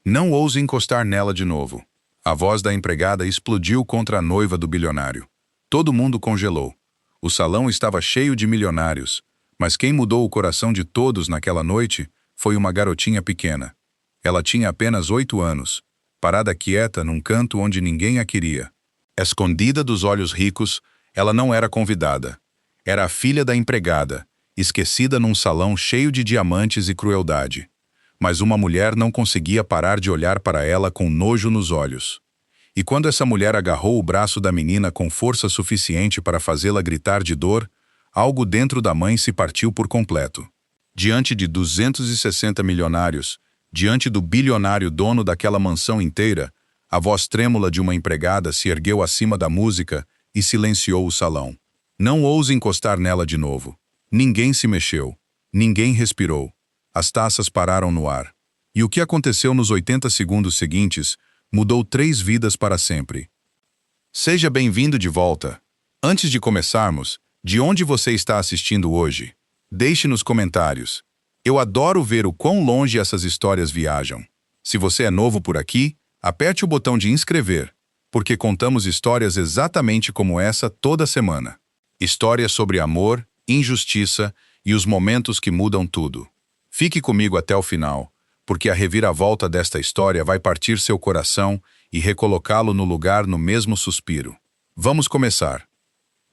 Não ouse encostar nela de novo. A voz da empregada explodiu contra a noiva do bilionário. Todo mundo congelou. O salão estava cheio de milionários, mas quem mudou o coração de todos naquela noite foi uma garotinha pequena. Ela tinha apenas 8 anos, parada quieta num canto onde ninguém a queria. Escondida dos olhos ricos, ela não era convidada. Era a filha da empregada, esquecida num salão cheio de diamantes e crueldade. Mas uma mulher não conseguia parar de olhar para ela com nojo nos olhos. E quando essa mulher agarrou o braço da menina com força suficiente para fazê-la gritar de dor, algo dentro da mãe se partiu por completo. Diante de 260 milionários, diante do bilionário dono daquela mansão inteira, a voz trêmula de uma empregada se ergueu acima da música e silenciou o salão. Não ouse encostar nela de novo. Ninguém se mexeu. Ninguém respirou. As taças pararam no ar. E o que aconteceu nos 80 segundos seguintes mudou 3 vidas para sempre. Seja bem-vindo de volta. Antes de começarmos, de onde você está assistindo hoje? Deixe nos comentários. Eu adoro ver o quão longe essas histórias viajam. Se você é novo por aqui, aperte o botão de inscrever, porque contamos histórias exatamente como essa toda semana. Histórias sobre amor, injustiça e os momentos que mudam tudo. Fique comigo até o final, porque a reviravolta desta história vai partir seu coração e recolocá-lo no lugar no mesmo suspiro. Vamos começar.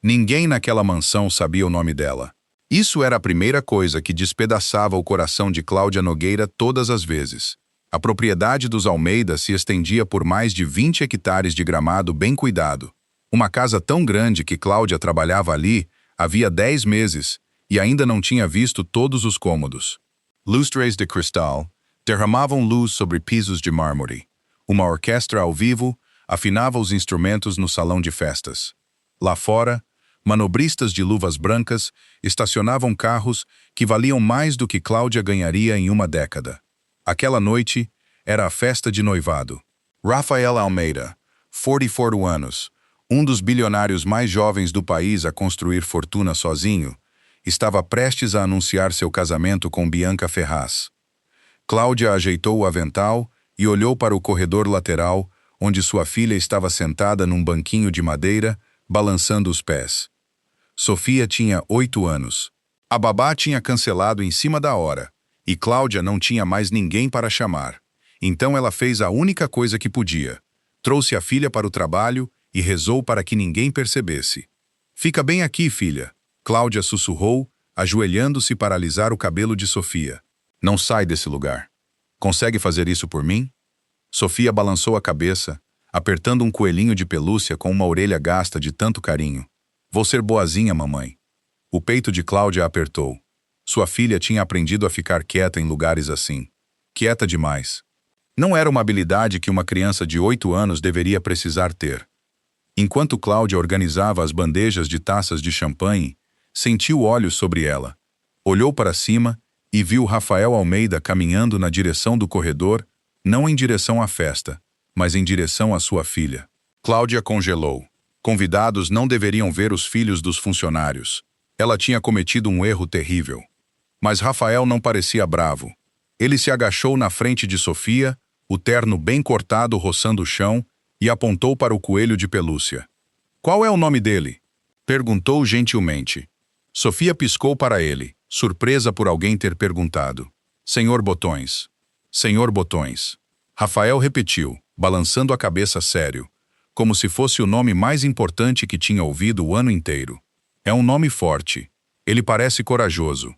Ninguém naquela mansão sabia o nome dela. Isso era a primeira coisa que despedaçava o coração de Cláudia Nogueira todas as vezes. A propriedade dos Almeida se estendia por mais de 20 hectares de gramado bem cuidado. Uma casa tão grande que Cláudia trabalhava ali havia 10 meses e ainda não tinha visto todos os cômodos. Lustres de cristal derramavam luz sobre pisos de mármore. Uma orquestra ao vivo afinava os instrumentos no salão de festas. Lá fora, manobristas de luvas brancas estacionavam carros que valiam mais do que Cláudia ganharia em uma década. Aquela noite era a festa de noivado. Rafael Almeida, 44 anos, um dos bilionários mais jovens do país a construir fortuna sozinho, estava prestes a anunciar seu casamento com Bianca Ferraz. Cláudia ajeitou o avental e olhou para o corredor lateral, onde sua filha estava sentada num banquinho de madeira, balançando os pés. Sofia tinha 8 anos. A babá tinha cancelado em cima da hora, e Cláudia não tinha mais ninguém para chamar. Então ela fez a única coisa que podia. Trouxe a filha para o trabalho e rezou para que ninguém percebesse. "Fica bem aqui, filha", Cláudia sussurrou, ajoelhando-se para alisar o cabelo de Sofia. "Não sai desse lugar. Consegue fazer isso por mim?" Sofia balançou a cabeça, apertando um coelhinho de pelúcia com uma orelha gasta de tanto carinho. "Vou ser boazinha, mamãe." O peito de Cláudia apertou. Sua filha tinha aprendido a ficar quieta em lugares assim. Quieta demais. Não era uma habilidade que uma criança de 8 anos deveria precisar ter. Enquanto Cláudia organizava as bandejas de taças de champanhe, sentiu olhos sobre ela. Olhou para cima e viu Rafael Almeida caminhando na direção do corredor, não em direção à festa, mas em direção à sua filha. Cláudia congelou. Convidados não deveriam ver os filhos dos funcionários. Ela tinha cometido um erro terrível. Mas Rafael não parecia bravo. Ele se agachou na frente de Sofia, o terno bem cortado roçando o chão, e apontou para o coelho de pelúcia. "Qual é o nome dele?" perguntou gentilmente. Sofia piscou para ele, surpresa por alguém ter perguntado. "Senhor Botões." "Senhor Botões." Rafael repetiu, balançando a cabeça sério, como se fosse o nome mais importante que tinha ouvido o ano inteiro. "É um nome forte. Ele parece corajoso."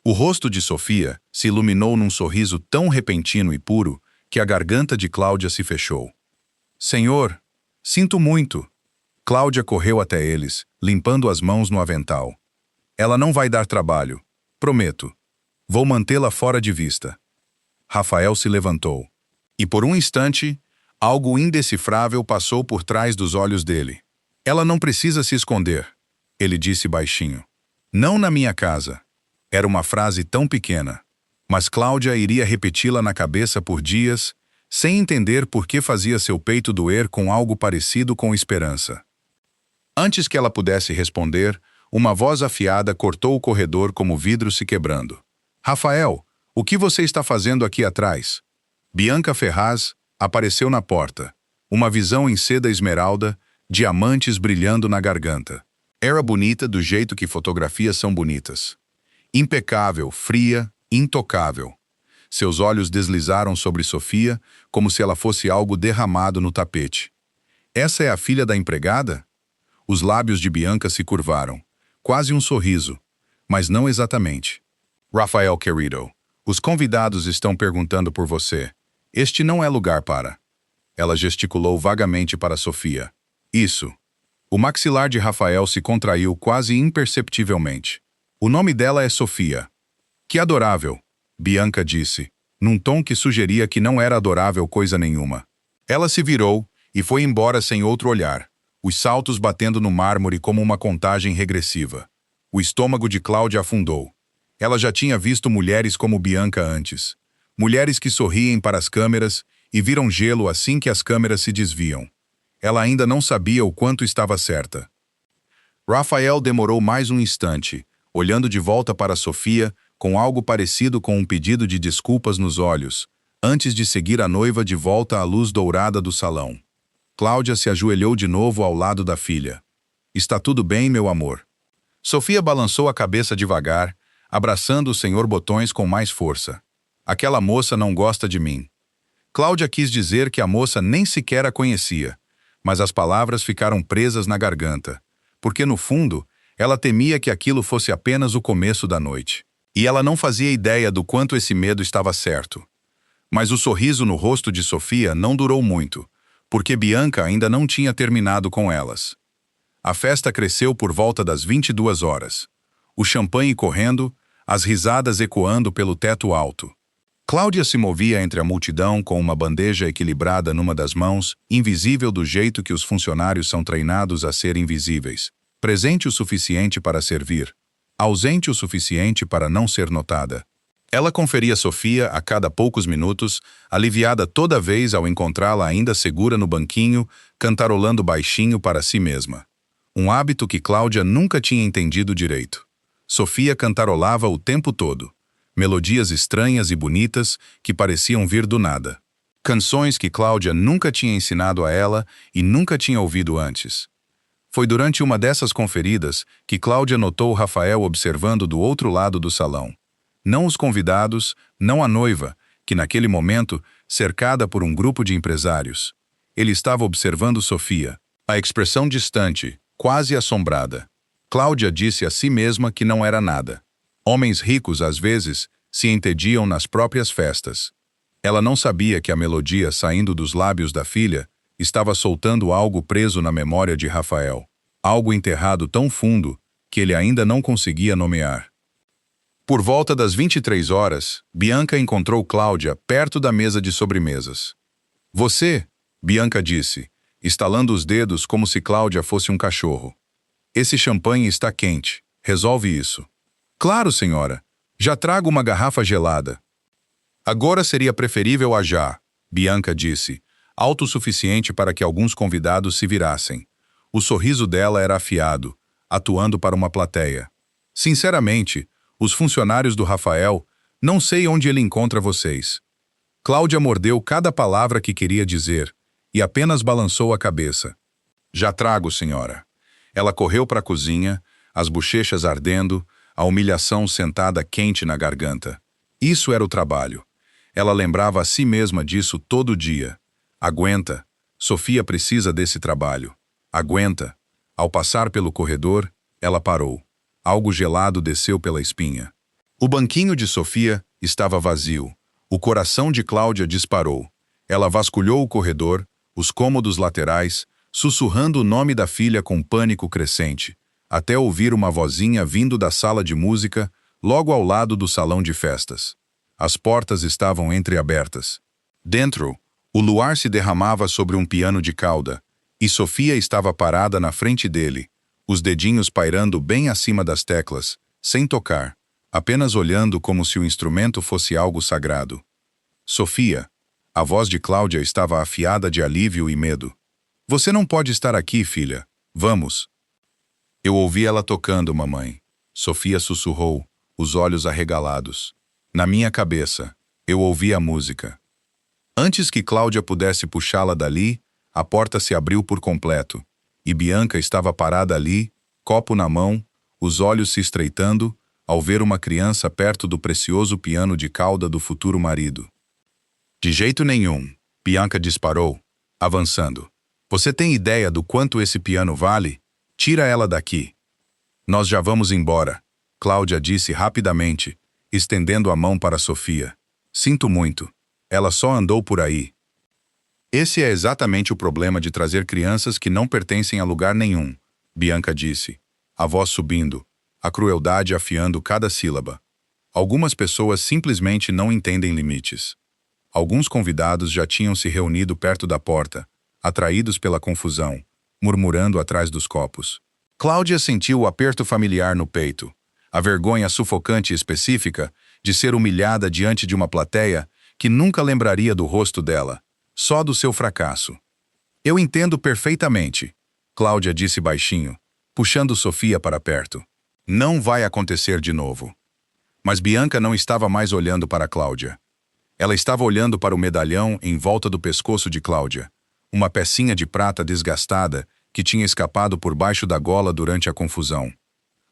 O rosto de Sofia se iluminou num sorriso tão repentino e puro que a garganta de Cláudia se fechou. "Senhor, sinto muito." Cláudia correu até eles, limpando as mãos no avental. "Ela não vai dar trabalho. Prometo. Vou mantê-la fora de vista." Rafael se levantou. E por um instante, algo indecifrável passou por trás dos olhos dele. "Ela não precisa se esconder", ele disse baixinho. "Não na minha casa." Era uma frase tão pequena, mas Cláudia iria repeti-la na cabeça por dias, sem entender por que fazia seu peito doer com algo parecido com esperança. Antes que ela pudesse responder, uma voz afiada cortou o corredor como vidro se quebrando. "Rafael, o que você está fazendo aqui atrás?" Bianca Ferraz apareceu na porta. Uma visão em seda esmeralda, diamantes brilhando na garganta. Era bonita do jeito que fotografias são bonitas. Impecável, fria, intocável. Seus olhos deslizaram sobre Sofia como se ela fosse algo derramado no tapete. Essa é a filha da empregada? Os lábios de Bianca se curvaram. Quase um sorriso, mas não exatamente. Rafael querido, os convidados estão perguntando por você. Este não é lugar para... Ela gesticulou vagamente para Sofia. Isso. O maxilar de Rafael se contraiu quase imperceptivelmente. O nome dela é Sofia. Que adorável, Bianca disse, num tom que sugeria que não era adorável coisa nenhuma. Ela se virou e foi embora sem outro olhar, os saltos batendo no mármore como uma contagem regressiva. O estômago de Cláudia afundou. Ela já tinha visto mulheres como Bianca antes. Mulheres que sorriem para as câmeras e viram gelo assim que as câmeras se desviam. Ela ainda não sabia o quanto estava certa. Rafael demorou mais um instante, olhando de volta para Sofia com algo parecido com um pedido de desculpas nos olhos, antes de seguir a noiva de volta à luz dourada do salão. Cláudia se ajoelhou de novo ao lado da filha. Está tudo bem, meu amor? Sofia balançou a cabeça devagar, abraçando o senhor Botões com mais força. Aquela moça não gosta de mim. Cláudia quis dizer que a moça nem sequer a conhecia, mas as palavras ficaram presas na garganta, porque no fundo, ela temia que aquilo fosse apenas o começo da noite. E ela não fazia ideia do quanto esse medo estava certo. Mas o sorriso no rosto de Sofia não durou muito, porque Bianca ainda não tinha terminado com elas. A festa cresceu por volta das 22 horas. O champanhe correndo, as risadas ecoando pelo teto alto. Cláudia se movia entre a multidão com uma bandeja equilibrada numa das mãos, invisível do jeito que os funcionários são treinados a ser invisíveis. Presente o suficiente para servir, ausente o suficiente para não ser notada. Ela conferia Sofia a cada poucos minutos, aliviada toda vez ao encontrá-la ainda segura no banquinho, cantarolando baixinho para si mesma. Um hábito que Cláudia nunca tinha entendido direito. Sofia cantarolava o tempo todo. Melodias estranhas e bonitas que pareciam vir do nada. Canções que Cláudia nunca tinha ensinado a ela e nunca tinha ouvido antes. Foi durante uma dessas conferidas que Cláudia notou Rafael observando do outro lado do salão. Não os convidados, não a noiva, que naquele momento, cercada por um grupo de empresários. Ele estava observando Sofia, a expressão distante, quase assombrada. Cláudia disse a si mesma que não era nada. Homens ricos, às vezes, se entediam nas próprias festas. Ela não sabia que a melodia saindo dos lábios da filha estava soltando algo preso na memória de Rafael. Algo enterrado tão fundo que ele ainda não conseguia nomear. Por volta das 23 horas, Bianca encontrou Cláudia perto da mesa de sobremesas. Você, Bianca disse, estalando os dedos como se Cláudia fosse um cachorro. Esse champanhe está quente. Resolve isso. Claro, senhora. Já trago uma garrafa gelada. Agora seria preferível a já, Bianca disse, alto o suficiente para que alguns convidados se virassem. O sorriso dela era afiado, atuando para uma plateia. Sinceramente, os funcionários do Rafael, não sei onde ele encontra vocês. Cláudia mordeu cada palavra que queria dizer e apenas balançou a cabeça. Já trago, senhora. Ela correu para a cozinha, as bochechas ardendo, a humilhação sentada quente na garganta. Isso era o trabalho. Ela lembrava a si mesma disso todo dia. Aguenta. Sofia precisa desse trabalho. Aguenta. Ao passar pelo corredor, ela parou. Algo gelado desceu pela espinha. O banquinho de Sofia estava vazio. O coração de Cláudia disparou. Ela vasculhou o corredor, os cômodos laterais, sussurrando o nome da filha com pânico crescente, até ouvir uma vozinha vindo da sala de música, logo ao lado do salão de festas. As portas estavam entreabertas. Dentro, o luar se derramava sobre um piano de cauda, e Sofia estava parada na frente dele, os dedinhos pairando bem acima das teclas, sem tocar, apenas olhando como se o instrumento fosse algo sagrado. Sofia, a voz de Cláudia estava afiada de alívio e medo. Você não pode estar aqui, filha. Vamos. Eu ouvi ela tocando, mamãe. Sofia sussurrou, os olhos arregalados. Na minha cabeça, eu ouvi a música. Antes que Cláudia pudesse puxá-la dali, a porta se abriu por completo, e Bianca estava parada ali, copo na mão, os olhos se estreitando, ao ver uma criança perto do precioso piano de cauda do futuro marido. De jeito nenhum, Bianca disparou, avançando. Você tem ideia do quanto esse piano vale? Tira ela daqui. Nós já vamos embora, Cláudia disse rapidamente, estendendo a mão para Sofia. Sinto muito. Ela só andou por aí. Esse é exatamente o problema de trazer crianças que não pertencem a lugar nenhum, Bianca disse, a voz subindo, a crueldade afiando cada sílaba. Algumas pessoas simplesmente não entendem limites. Alguns convidados já tinham se reunido perto da porta, atraídos pela confusão, murmurando atrás dos copos. Cláudia sentiu o aperto familiar no peito, a vergonha sufocante e específica de ser humilhada diante de uma plateia que nunca lembraria do rosto dela, só do seu fracasso. Eu entendo perfeitamente, Cláudia disse baixinho, puxando Sofia para perto. Não vai acontecer de novo. Mas Bianca não estava mais olhando para Cláudia. Ela estava olhando para o medalhão em volta do pescoço de Cláudia, uma pecinha de prata desgastada que tinha escapado por baixo da gola durante a confusão.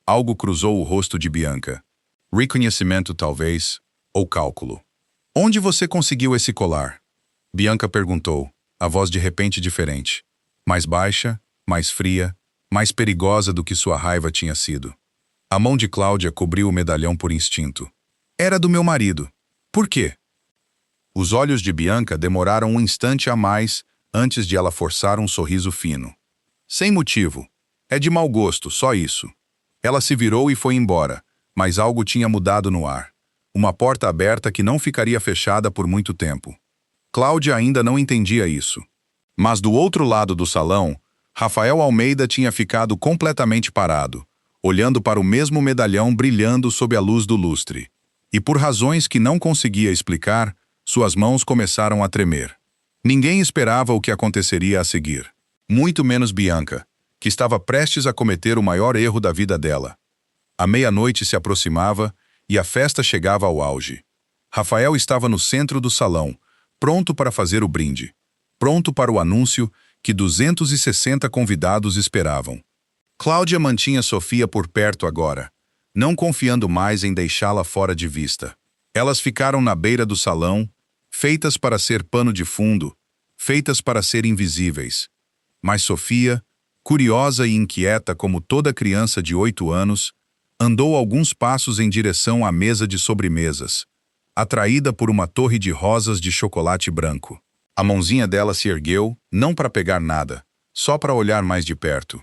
Algo cruzou o rosto de Bianca. Reconhecimento, talvez, ou cálculo. Onde você conseguiu esse colar? Bianca perguntou, a voz de repente diferente. Mais baixa, mais fria, mais perigosa do que sua raiva tinha sido. A mão de Cláudia cobriu o medalhão por instinto. Era do meu marido. Por quê? Os olhos de Bianca demoraram um instante a mais antes de ela forçar um sorriso fino. Sem motivo. É de mau gosto, só isso. Ela se virou e foi embora, mas algo tinha mudado no ar. Uma porta aberta que não ficaria fechada por muito tempo. Cláudia ainda não entendia isso. Mas do outro lado do salão, Rafael Almeida tinha ficado completamente parado, olhando para o mesmo medalhão brilhando sob a luz do lustre. E por razões que não conseguia explicar, suas mãos começaram a tremer. Ninguém esperava o que aconteceria a seguir. Muito menos Bianca, que estava prestes a cometer o maior erro da vida dela. A meia-noite se aproximava e a festa chegava ao auge. Rafael estava no centro do salão, pronto para fazer o brinde. Pronto para o anúncio que 260 convidados esperavam. Cláudia mantinha Sofia por perto agora, não confiando mais em deixá-la fora de vista. Elas ficaram na beira do salão, feitas para ser pano de fundo, feitas para ser invisíveis. Mas Sofia, curiosa e inquieta como toda criança de 8 anos, andou alguns passos em direção à mesa de sobremesas, atraída por uma torre de rosas de chocolate branco. A mãozinha dela se ergueu, não para pegar nada, só para olhar mais de perto.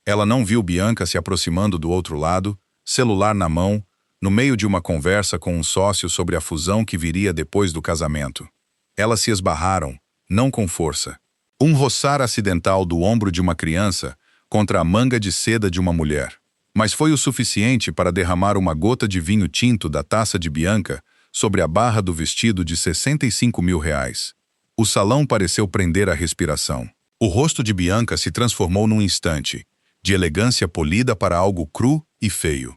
Ela não viu Bianca se aproximando do outro lado, celular na mão, no meio de uma conversa com um sócio sobre a fusão que viria depois do casamento. Elas se esbarraram, não com força. Um roçar acidental do ombro de uma criança contra a manga de seda de uma mulher. Mas foi o suficiente para derramar uma gota de vinho tinto da taça de Bianca sobre a barra do vestido de R$ 65.000. O salão pareceu prender a respiração. O rosto de Bianca se transformou num instante, de elegância polida para algo cru e feio.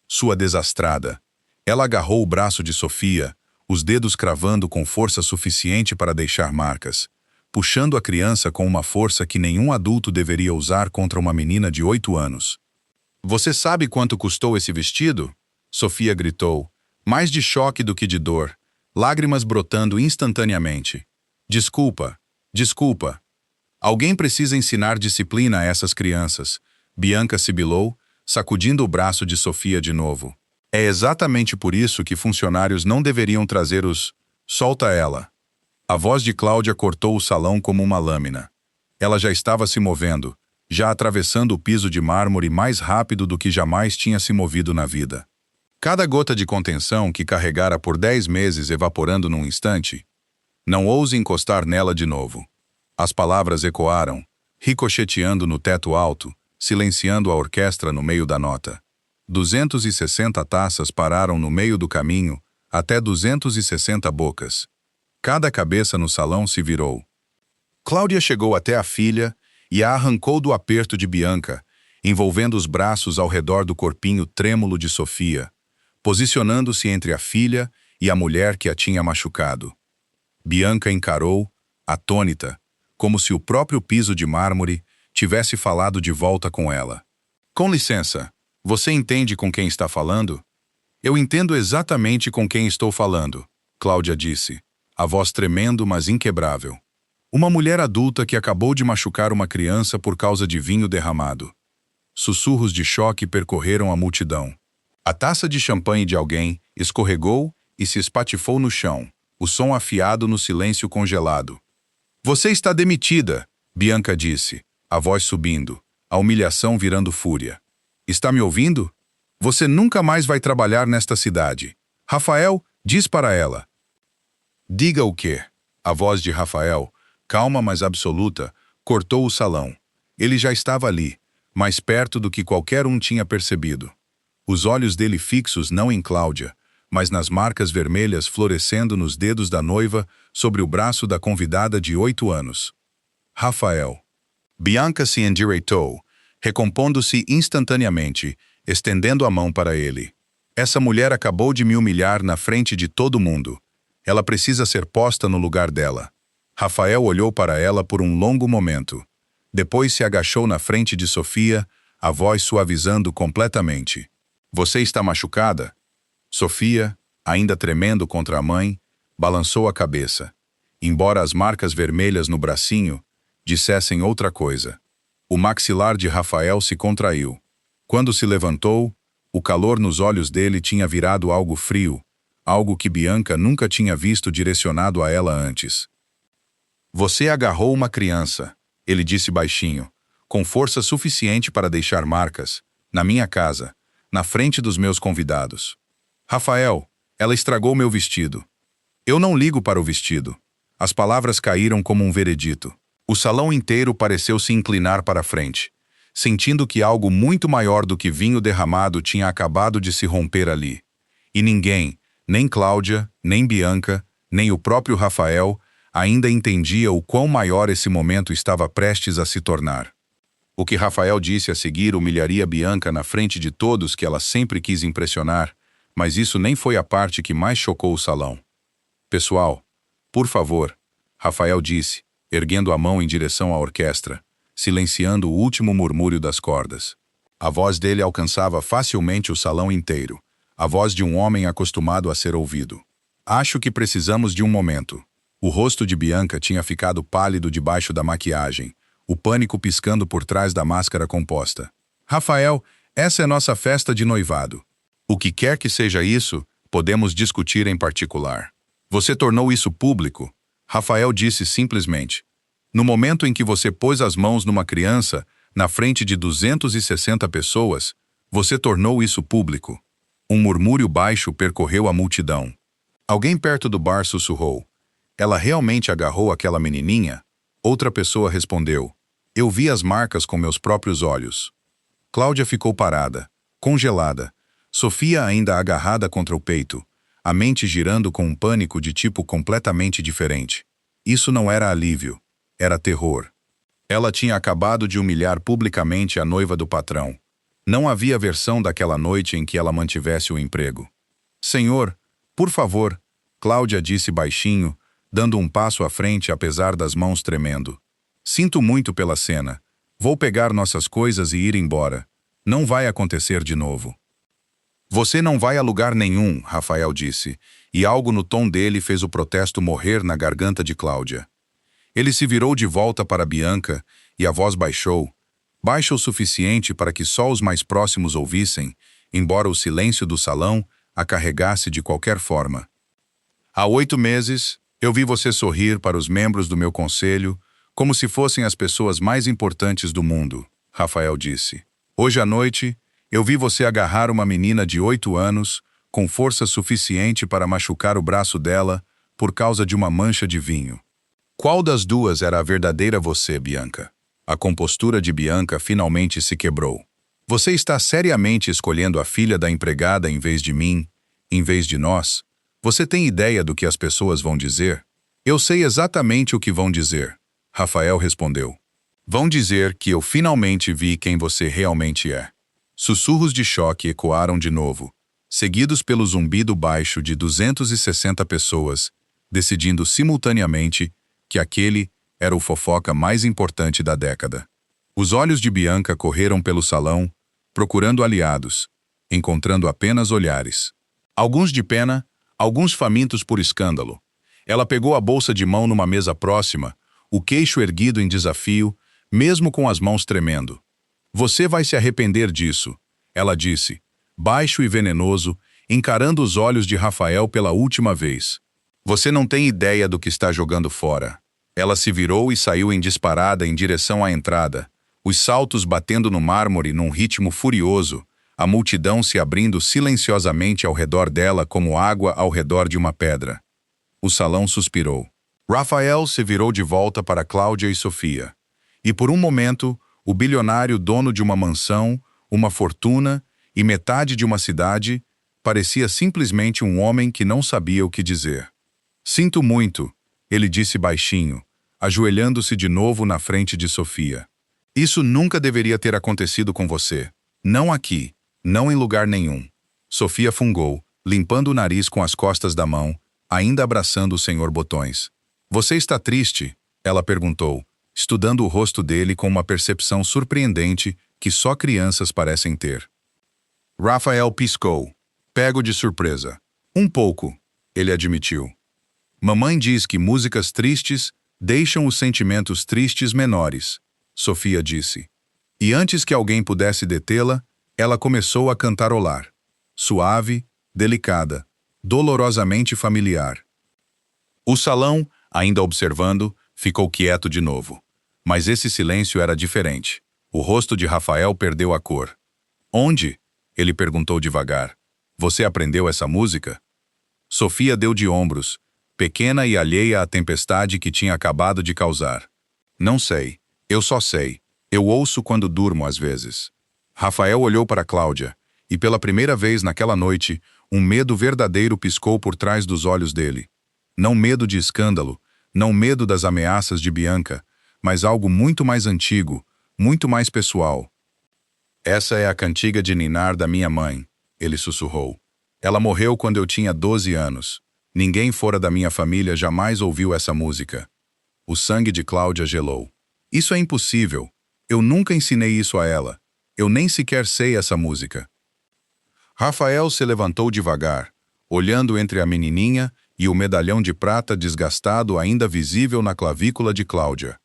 Sua desastrada. Ela agarrou o braço de Sofia, os dedos cravando com força suficiente para deixar marcas, puxando a criança com uma força que nenhum adulto deveria usar contra uma menina de 8 anos. Você sabe quanto custou esse vestido? Sofia gritou, mais de choque do que de dor, lágrimas brotando instantaneamente. Desculpa, desculpa. Alguém precisa ensinar disciplina a essas crianças. Bianca sibilou, sacudindo o braço de Sofia de novo. É exatamente por isso que funcionários não deveriam trazer os... Solta ela. A voz de Cláudia cortou o salão como uma lâmina. Ela já estava se movendo, já atravessando o piso de mármore mais rápido do que jamais tinha se movido na vida. Cada gota de contenção que carregara por 10 meses evaporando num instante. Não ouse encostar nela de novo. As palavras ecoaram, ricocheteando no teto alto, silenciando a orquestra no meio da nota. 260 taças pararam no meio do caminho, até 260 bocas. Cada cabeça no salão se virou. Cláudia chegou até a filha e a arrancou do aperto de Bianca, envolvendo os braços ao redor do corpinho trêmulo de Sofia, posicionando-se entre a filha e a mulher que a tinha machucado. Bianca encarou, atônita, como se o próprio piso de mármore tivesse falado de volta com ela. Com licença, você entende com quem está falando? Eu entendo exatamente com quem estou falando, Cláudia disse, a voz tremendo, mas inquebrável. Uma mulher adulta que acabou de machucar uma criança por causa de vinho derramado. Sussurros de choque percorreram a multidão. A taça de champanhe de alguém escorregou e se espatifou no chão, o som afiado no silêncio congelado. Você está demitida, Bianca disse, a voz subindo, a humilhação virando fúria. Está me ouvindo? Você nunca mais vai trabalhar nesta cidade. Rafael, diz para ela. Diga o quê? A voz de Rafael, calma mas absoluta, cortou o salão. Ele já estava ali, mais perto do que qualquer um tinha percebido. Os olhos dele fixos não em Cláudia, mas nas marcas vermelhas florescendo nos dedos da noiva sobre o braço da convidada de 8 anos. Rafael. Bianca se endireitou, recompondo-se instantaneamente, estendendo a mão para ele. Essa mulher acabou de me humilhar na frente de todo mundo. Ela precisa ser posta no lugar dela. Rafael olhou para ela por um longo momento. Depois se agachou na frente de Sofia, a voz suavizando completamente. Você está machucada? Sofia, ainda tremendo contra a mãe, balançou a cabeça. Embora as marcas vermelhas no bracinho dissessem outra coisa. O maxilar de Rafael se contraiu. Quando se levantou, o calor nos olhos dele tinha virado algo frio, algo que Bianca nunca tinha visto direcionado a ela antes. Você agarrou uma criança, ele disse baixinho, com força suficiente para deixar marcas, na minha casa, na frente dos meus convidados. Rafael, ela estragou meu vestido. Eu não ligo para o vestido. As palavras caíram como um veredito. O salão inteiro pareceu se inclinar para a frente, sentindo que algo muito maior do que vinho derramado tinha acabado de se romper ali. E ninguém, nem Cláudia, nem Bianca, nem o próprio Rafael, ainda entendia o quão maior esse momento estava prestes a se tornar. O que Rafael disse a seguir humilharia Bianca na frente de todos que ela sempre quis impressionar, mas isso nem foi a parte que mais chocou o salão. Pessoal, por favor, Rafael disse, erguendo a mão em direção à orquestra, silenciando o último murmúrio das cordas. A voz dele alcançava facilmente o salão inteiro, a voz de um homem acostumado a ser ouvido. Acho que precisamos de um momento. O rosto de Bianca tinha ficado pálido debaixo da maquiagem, o pânico piscando por trás da máscara composta. Rafael, essa é nossa festa de noivado. O que quer que seja isso, podemos discutir em particular. Você tornou isso público? Rafael disse simplesmente. No momento em que você pôs as mãos numa criança, na frente de 260 pessoas, você tornou isso público. Um murmúrio baixo percorreu a multidão. Alguém perto do bar sussurrou. Ela realmente agarrou aquela menininha? Outra pessoa respondeu. Eu vi as marcas com meus próprios olhos. Cláudia ficou parada, congelada. Sofia ainda agarrada contra o peito, a mente girando com um pânico de tipo completamente diferente. Isso não era alívio, era terror. Ela tinha acabado de humilhar publicamente a noiva do patrão. Não havia versão daquela noite em que ela mantivesse o emprego. Senhor, por favor, Cláudia disse baixinho, dando um passo à frente apesar das mãos tremendo. Sinto muito pela cena. Vou pegar nossas coisas e ir embora. Não vai acontecer de novo. Você não vai a lugar nenhum, Rafael disse, e algo no tom dele fez o protesto morrer na garganta de Cláudia. Ele se virou de volta para Bianca e a voz baixou, baixa o suficiente para que só os mais próximos ouvissem, embora o silêncio do salão a carregasse de qualquer forma. Há 8 meses, eu vi você sorrir para os membros do meu conselho como se fossem as pessoas mais importantes do mundo, Rafael disse. Hoje à noite, eu vi você agarrar uma menina de 8 anos com força suficiente para machucar o braço dela por causa de uma mancha de vinho. Qual das duas era a verdadeira você, Bianca? A compostura de Bianca finalmente se quebrou. Você está seriamente escolhendo a filha da empregada em vez de mim, em vez de nós? Você tem ideia do que as pessoas vão dizer? Eu sei exatamente o que vão dizer, Rafael respondeu. Vão dizer que eu finalmente vi quem você realmente é. Sussurros de choque ecoaram de novo, seguidos pelo zumbido baixo de 260 pessoas, decidindo simultaneamente que aquele era o fofoca mais importante da década. Os olhos de Bianca correram pelo salão, procurando aliados, encontrando apenas olhares. Alguns de pena, alguns famintos por escândalo. Ela pegou a bolsa de mão numa mesa próxima, o queixo erguido em desafio, mesmo com as mãos tremendo. Você vai se arrepender disso, ela disse, baixo e venenoso, encarando os olhos de Rafael pela última vez. Você não tem ideia do que está jogando fora. Ela se virou e saiu em disparada em direção à entrada, os saltos batendo no mármore num ritmo furioso, a multidão se abrindo silenciosamente ao redor dela como água ao redor de uma pedra. O salão suspirou. Rafael se virou de volta para Cláudia e Sofia. E por um momento, o bilionário dono de uma mansão, uma fortuna e metade de uma cidade, parecia simplesmente um homem que não sabia o que dizer. Sinto muito, ele disse baixinho, ajoelhando-se de novo na frente de Sofia. Isso nunca deveria ter acontecido com você. Não aqui, não em lugar nenhum. Sofia fungou, limpando o nariz com as costas da mão, ainda abraçando o senhor Botões. Você está triste? Ela perguntou, estudando o rosto dele com uma percepção surpreendente que só crianças parecem ter. Rafael piscou, pego de surpresa. Um pouco, ele admitiu. Mamãe diz que músicas tristes deixam os sentimentos tristes menores, Sofia disse. E antes que alguém pudesse detê-la, ela começou a cantarolar. Suave, delicada, dolorosamente familiar. O salão, ainda observando, ficou quieto de novo. Mas esse silêncio era diferente. O rosto de Rafael perdeu a cor. Onde? Ele perguntou devagar. Você aprendeu essa música? Sofia deu de ombros, pequena e alheia à tempestade que tinha acabado de causar. Não sei. Eu só sei. Eu ouço quando durmo às vezes. Rafael olhou para Cláudia, e pela primeira vez naquela noite, um medo verdadeiro piscou por trás dos olhos dele. Não medo de escândalo, não medo das ameaças de Bianca, mas algo muito mais antigo, muito mais pessoal. Essa é a cantiga de ninar da minha mãe, ele sussurrou. Ela morreu quando eu tinha 12 anos. Ninguém fora da minha família jamais ouviu essa música. O sangue de Cláudia gelou. Isso é impossível. Eu nunca ensinei isso a ela. Eu nem sequer sei essa música. Rafael se levantou devagar, olhando entre a menininha e o medalhão de prata desgastado ainda visível na clavícula de Cláudia.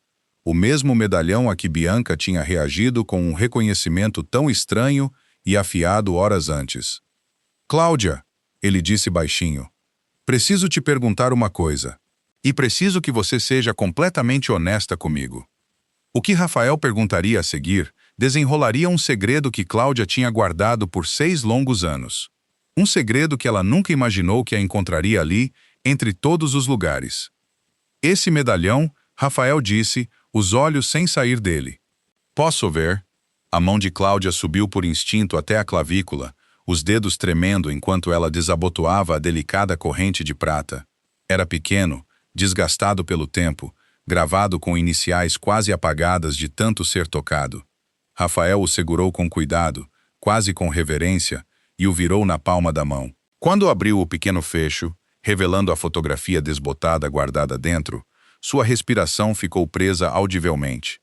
O mesmo medalhão a que Bianca tinha reagido com um reconhecimento tão estranho e afiado horas antes. Cláudia, ele disse baixinho, preciso te perguntar uma coisa. E preciso que você seja completamente honesta comigo. O que Rafael perguntaria a seguir desenrolaria um segredo que Cláudia tinha guardado por 6 longos anos. Um segredo que ela nunca imaginou que a encontraria ali, entre todos os lugares. Esse medalhão, Rafael disse, os olhos sem sair dele. Posso ver? A mão de Cláudia subiu por instinto até a clavícula, os dedos tremendo enquanto ela desabotoava a delicada corrente de prata. Era pequeno, desgastado pelo tempo, gravado com iniciais quase apagadas de tanto ser tocado. Rafael o segurou com cuidado, quase com reverência, e o virou na palma da mão. Quando abriu o pequeno fecho, revelando a fotografia desbotada guardada dentro, sua respiração ficou presa audivelmente.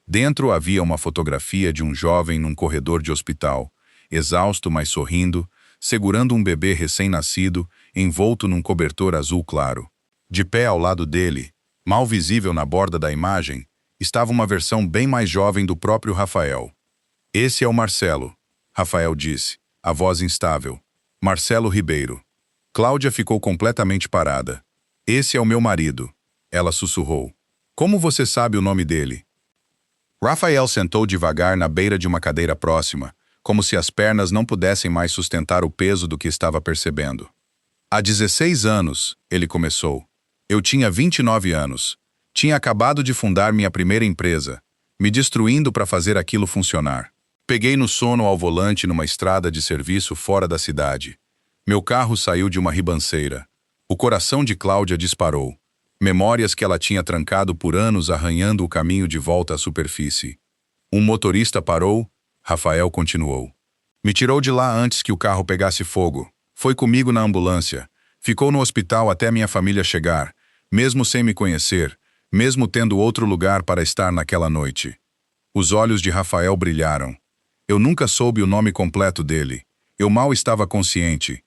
Dentro havia uma fotografia de um jovem num corredor de hospital, exausto mas sorrindo, segurando um bebê recém-nascido, envolto num cobertor azul claro. De pé ao lado dele, mal visível na borda da imagem, estava uma versão bem mais jovem do próprio Rafael. Esse é o Marcelo, Rafael disse, a voz instável. Marcelo Ribeiro. Cláudia ficou completamente parada. Esse é o meu marido, ela sussurrou. Como você sabe o nome dele? Rafael sentou devagar na beira de uma cadeira próxima, como se as pernas não pudessem mais sustentar o peso do que estava percebendo. Há 16 anos, ele começou. Eu tinha 29 anos. Tinha acabado de fundar minha primeira empresa, me destruindo para fazer aquilo funcionar. Peguei no sono ao volante numa estrada de serviço fora da cidade. Meu carro saiu de uma ribanceira. O coração de Cláudia disparou. Memórias que ela tinha trancado por anos arranhando o caminho de volta à superfície. Um motorista parou, Rafael continuou. Me tirou de lá antes que o carro pegasse fogo. Foi comigo na ambulância. Ficou no hospital até minha família chegar, mesmo sem me conhecer, mesmo tendo outro lugar para estar naquela noite. Os olhos de Rafael brilharam. Eu nunca soube o nome completo dele. Eu mal estava consciente.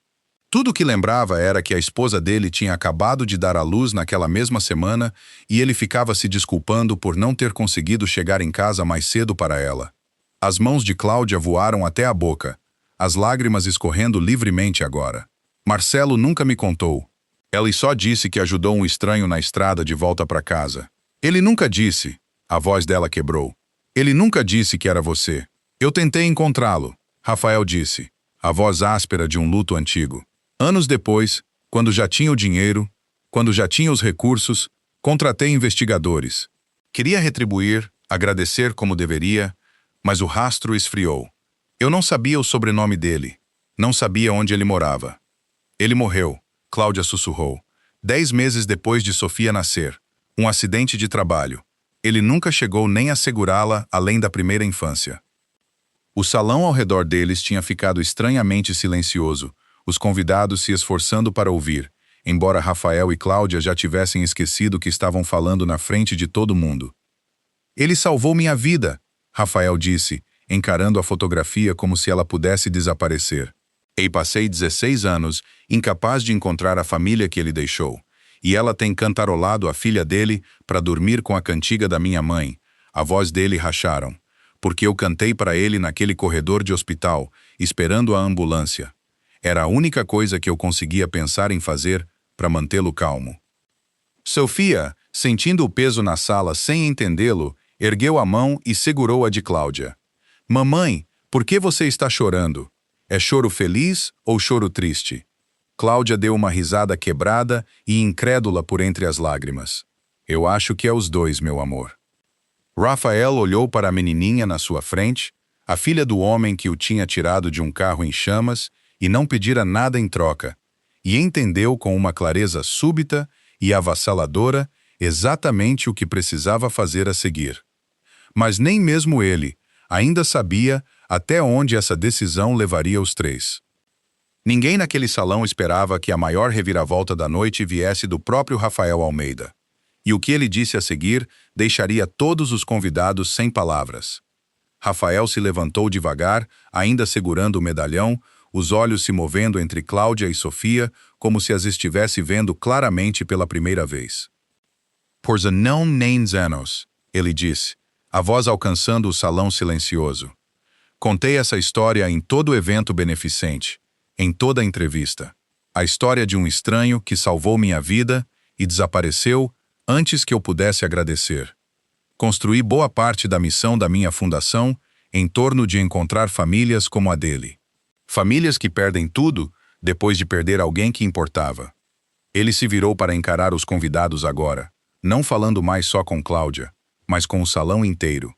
Tudo o que lembrava era que a esposa dele tinha acabado de dar à luz naquela mesma semana e ele ficava se desculpando por não ter conseguido chegar em casa mais cedo para ela. As mãos de Cláudia voaram até a boca, as lágrimas escorrendo livremente agora. Marcelo nunca me contou. Ele só disse que ajudou um estranho na estrada de volta para casa. Ele nunca disse. A voz dela quebrou. Ele nunca disse que era você. Eu tentei encontrá-lo, Rafael disse, a voz áspera de um luto antigo. Anos depois, quando já tinha o dinheiro, quando já tinha os recursos, contratei investigadores. Queria retribuir, agradecer como deveria, mas o rastro esfriou. Eu não sabia o sobrenome dele. Não sabia onde ele morava. Ele morreu, Cláudia sussurrou. 10 meses depois de Sofia nascer. Um acidente de trabalho. Ele nunca chegou nem a segurá-la além da primeira infância. O salão ao redor deles tinha ficado estranhamente silencioso, os convidados se esforçando para ouvir, embora Rafael e Cláudia já tivessem esquecido que estavam falando na frente de todo mundo. Ele salvou minha vida, Rafael disse, encarando a fotografia como se ela pudesse desaparecer. E passei 16 anos, incapaz de encontrar a família que ele deixou. E ela tem cantarolado a filha dele para dormir com a cantiga da minha mãe. A voz dele racharam. Porque eu cantei para ele naquele corredor de hospital, esperando a ambulância. Era a única coisa que eu conseguia pensar em fazer para mantê-lo calmo. Sofia, sentindo o peso na sala sem entendê-lo, ergueu a mão e segurou a de Cláudia. Mamãe, por que você está chorando? É choro feliz ou choro triste? Cláudia deu uma risada quebrada e incrédula por entre as lágrimas. Eu acho que é os dois, meu amor. Rafael olhou para a menininha na sua frente, a filha do homem que o tinha tirado de um carro em chamas e não pedira nada em troca, e entendeu com uma clareza súbita e avassaladora exatamente o que precisava fazer a seguir. Mas nem mesmo ele ainda sabia até onde essa decisão levaria os três. Ninguém naquele salão esperava que a maior reviravolta da noite viesse do próprio Rafael Almeida. E o que ele disse a seguir deixaria todos os convidados sem palavras. Rafael se levantou devagar, ainda segurando o medalhão, os olhos se movendo entre Cláudia e Sofia, como se as estivesse vendo claramente pela primeira vez. Por não nem anos, ele disse, a voz alcançando o salão silencioso. Contei essa história em todo o evento beneficente, em toda a entrevista. A história de um estranho que salvou minha vida e desapareceu antes que eu pudesse agradecer. Construí boa parte da missão da minha fundação em torno de encontrar famílias como a dele. Famílias que perdem tudo depois de perder alguém que importava. Ele se virou para encarar os convidados agora, não falando mais só com Cláudia, mas com o salão inteiro.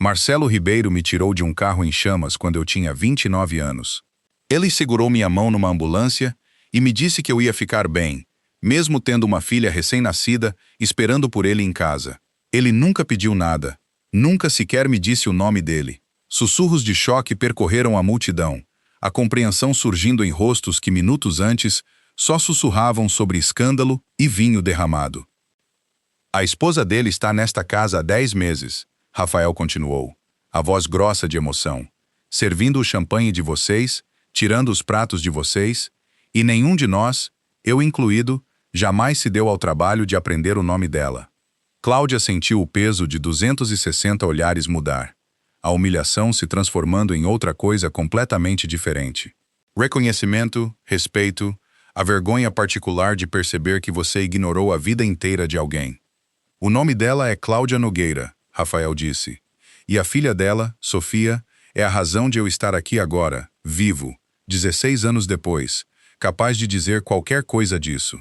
Marcelo Ribeiro me tirou de um carro em chamas quando eu tinha 29 anos. Ele segurou minha mão numa ambulância e me disse que eu ia ficar bem, mesmo tendo uma filha recém-nascida esperando por ele em casa. Ele nunca pediu nada, nunca sequer me disse o nome dele. Sussurros de choque percorreram a multidão, a compreensão surgindo em rostos que minutos antes só sussurravam sobre escândalo e vinho derramado. A esposa dele está nesta casa há 10 meses, Rafael continuou, a voz grossa de emoção, servindo o champanhe de vocês, tirando os pratos de vocês, e nenhum de nós, eu incluído, jamais se deu ao trabalho de aprender o nome dela. Cláudia sentiu o peso de 260 olhares mudar, a humilhação se transformando em outra coisa completamente diferente. Reconhecimento, respeito, a vergonha particular de perceber que você ignorou a vida inteira de alguém. O nome dela é Cláudia Nogueira, Rafael disse, e a filha dela, Sofia, é a razão de eu estar aqui agora, vivo, 16 anos depois, capaz de dizer qualquer coisa disso.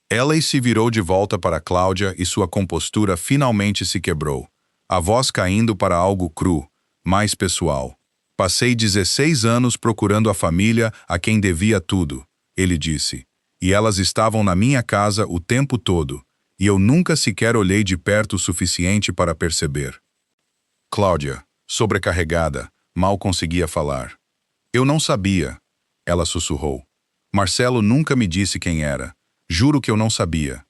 Ela se virou de volta para Cláudia e sua compostura finalmente se quebrou, a voz caindo para algo cru, mais pessoal. Passei 16 anos procurando a família a quem devia tudo, ele disse, e elas estavam na minha casa o tempo todo, e eu nunca sequer olhei de perto o suficiente para perceber. Cláudia, sobrecarregada, mal conseguia falar. Eu não sabia, ela sussurrou. Marcelo nunca me disse quem era. Juro que eu não sabia.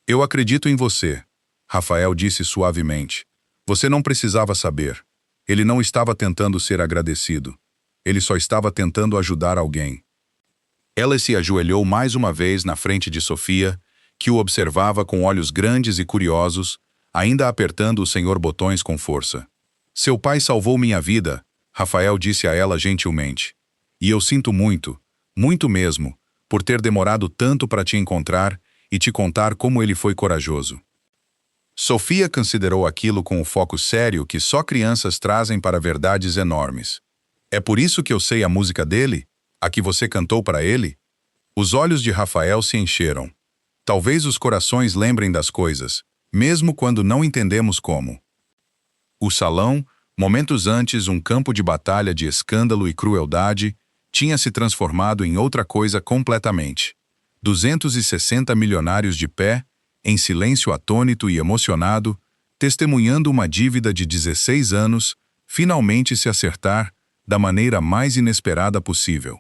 Eu acredito em você, Rafael disse suavemente. Você não precisava saber. Ele não estava tentando ser agradecido. Ele só estava tentando ajudar alguém. Ela se ajoelhou mais uma vez na frente de Sofia, que o observava com olhos grandes e curiosos, ainda apertando o senhor botões com força. Seu pai salvou minha vida, Rafael disse a ela gentilmente. E eu sinto muito, muito mesmo, por ter demorado tanto para te encontrar e te contar como ele foi corajoso. Sofia considerou aquilo com o foco sério que só crianças trazem para verdades enormes. É por isso que eu sei a música dele? A que você cantou para ele? Os olhos de Rafael se encheram. Talvez os corações lembrem das coisas, mesmo quando não entendemos como. O salão, momentos antes um campo de batalha de escândalo e crueldade, tinha se transformado em outra coisa completamente. 260 milionários de pé, em silêncio atônito e emocionado, testemunhando uma dívida de 16 anos, finalmente se acertar da maneira mais inesperada possível.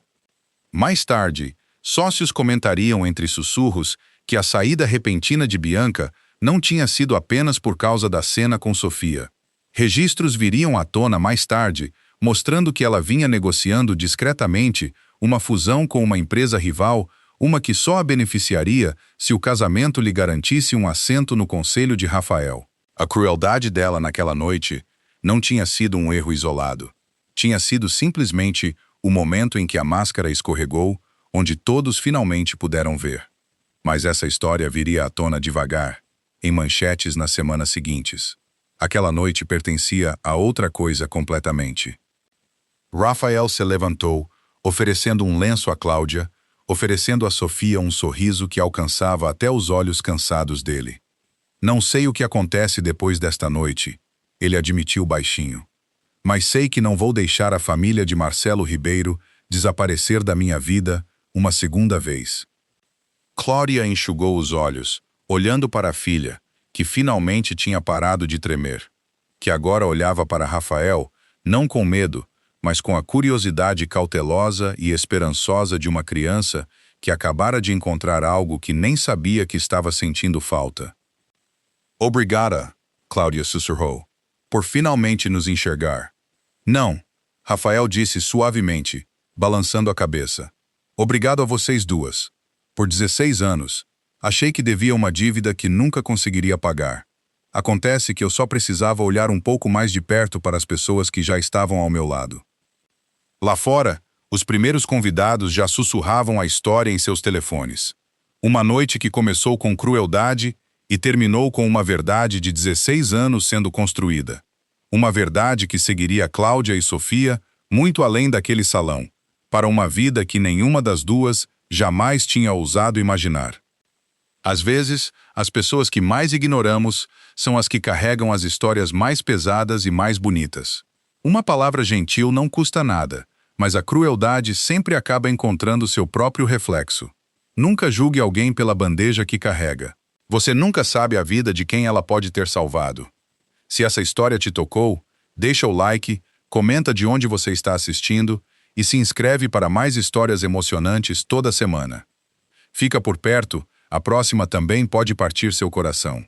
Mais tarde, sócios comentariam entre sussurros que a saída repentina de Bianca não tinha sido apenas por causa da cena com Sofia. Registros viriam à tona mais tarde, mostrando que ela vinha negociando discretamente uma fusão com uma empresa rival, uma que só a beneficiaria se o casamento lhe garantisse um assento no conselho de Rafael. A crueldade dela naquela noite não tinha sido um erro isolado. Tinha sido simplesmente o momento em que a máscara escorregou, onde todos finalmente puderam ver. Mas essa história viria à tona devagar, em manchetes nas semanas seguintes. Aquela noite pertencia a outra coisa completamente. Rafael se levantou, oferecendo um lenço a Cláudia, oferecendo a Sofia um sorriso que alcançava até os olhos cansados dele. Não sei o que acontece depois desta noite, ele admitiu baixinho. Mas sei que não vou deixar a família de Marcelo Ribeiro desaparecer da minha vida uma segunda vez. Cláudia enxugou os olhos, olhando para a filha, que finalmente tinha parado de tremer, que agora olhava para Rafael, não com medo, mas com a curiosidade cautelosa e esperançosa de uma criança que acabara de encontrar algo que nem sabia que estava sentindo falta. Obrigada, Cláudia sussurrou, por finalmente nos enxergar. Não, Rafael disse suavemente, balançando a cabeça. Obrigado a vocês duas. Por 16 anos, achei que devia uma dívida que nunca conseguiria pagar. Acontece que eu só precisava olhar um pouco mais de perto para as pessoas que já estavam ao meu lado. Lá fora, os primeiros convidados já sussurravam a história em seus telefones. Uma noite que começou com crueldade e terminou com uma verdade de 16 anos sendo construída. Uma verdade que seguiria Cláudia e Sofia muito além daquele salão, para uma vida que nenhuma das duas jamais tinha ousado imaginar. Às vezes, as pessoas que mais ignoramos são as que carregam as histórias mais pesadas e mais bonitas. Uma palavra gentil não custa nada, mas a crueldade sempre acaba encontrando seu próprio reflexo. Nunca julgue alguém pela bandeja que carrega. Você nunca sabe a vida de quem ela pode ter salvado. Se essa história te tocou, deixa o like, comenta de onde você está assistindo e se inscreve para mais histórias emocionantes toda semana. Fica por perto, a próxima também pode partir seu coração.